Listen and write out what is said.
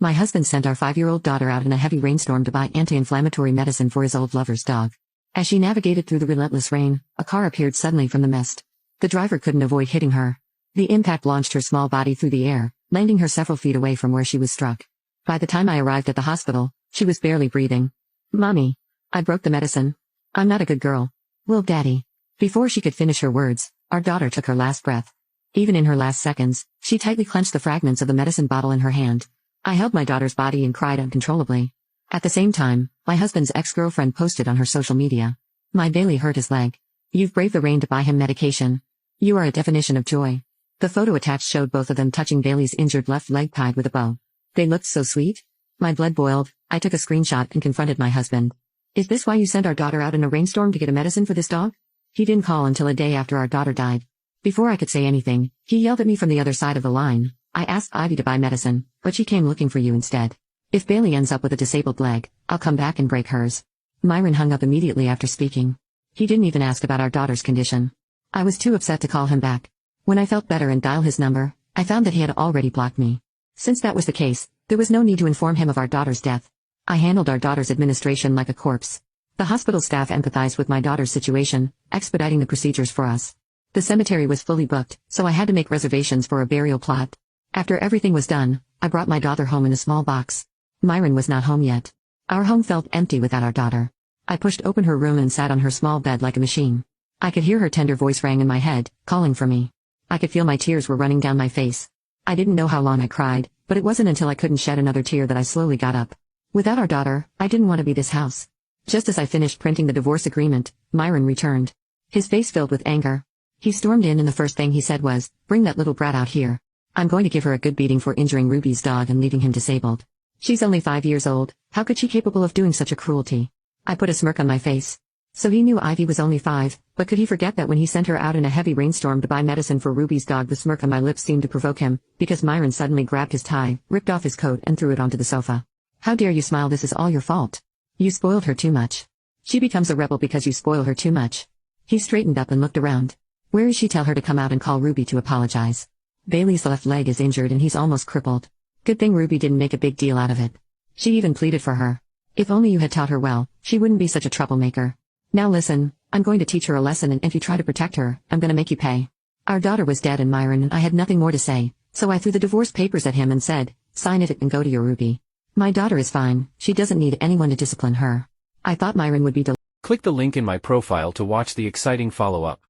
My husband sent our 5-year-old daughter out in a heavy rainstorm to buy anti-inflammatory medicine for his old lover's dog. As she navigated through the relentless rain, a car appeared suddenly from the mist. The driver couldn't avoid hitting her. The impact launched her small body through the air, landing her several feet away from where she was struck. By the time I arrived at the hospital, she was barely breathing. "Mommy, I broke the medicine. I'm not a good girl. Will Daddy?" Before she could finish her words, our daughter took her last breath. Even in her last seconds, she tightly clenched the fragments of the medicine bottle in her hand. I held my daughter's body and cried uncontrollably. At the same time, my husband's ex-girlfriend posted on her social media. "My Bailey hurt his leg. You've braved the rain to buy him medication. You are a definition of joy." The photo attached showed both of them touching Bailey's injured left leg tied with a bow. They looked so sweet. My blood boiled. I took a screenshot and confronted my husband. "Is this why you sent our daughter out in a rainstorm to get a medicine for this dog?" He didn't call until a day after our daughter died. Before I could say anything, he yelled at me from the other side of the line. "I asked Ivy to buy medicine, but she came looking for you instead. If Bailey ends up with a disabled leg, I'll come back and break hers." Myron hung up immediately after speaking. He didn't even ask about our daughter's condition. I was too upset to call him back. When I felt better and dialed his number, I found that he had already blocked me. Since that was the case, there was no need to inform him of our daughter's death. I handled our daughter's administration like a corpse. The hospital staff empathized with my daughter's situation, expediting the procedures for us. The cemetery was fully booked, so I had to make reservations for a burial plot. After everything was done, I brought my daughter home in a small box. Myron was not home yet. Our home felt empty without our daughter. I pushed open her room and sat on her small bed like a machine. I could hear her tender voice rang in my head, calling for me. I could feel my tears were running down my face. I didn't know how long I cried, but it wasn't until I couldn't shed another tear that I slowly got up. Without our daughter, I didn't want to be this house. Just as I finished printing the divorce agreement, Myron returned. His face filled with anger. He stormed in and the first thing he said was, "Bring that little brat out here. I'm going to give her a good beating for injuring Ruby's dog and leaving him disabled. She's only 5 years old, how could she capable of doing such a cruelty?" I put a smirk on my face. So he knew Ivy was only 5, but could he forget that when he sent her out in a heavy rainstorm to buy medicine for Ruby's dog? The smirk on my lips seemed to provoke him, because Myron suddenly grabbed his tie, ripped off his coat and threw it onto the sofa. "How dare you smile? This is all your fault. You spoiled her too much. She becomes a rebel because you spoil her too much." He straightened up and looked around. "Where is she? Tell her to come out and call Ruby to apologize. Bailey's left leg is injured and he's almost crippled. Good thing Ruby didn't make a big deal out of it. She even pleaded for her. If only you had taught her well, she wouldn't be such a troublemaker. Now listen, I'm going to teach her a lesson, and if you try to protect her, I'm gonna make you pay." Our daughter was dead and Myron and I had nothing more to say, so I threw the divorce papers at him and said, "Sign it and go to your Ruby. My daughter is fine, she doesn't need anyone to discipline her." I thought Myron would be Click the link in my profile to watch the exciting follow-up.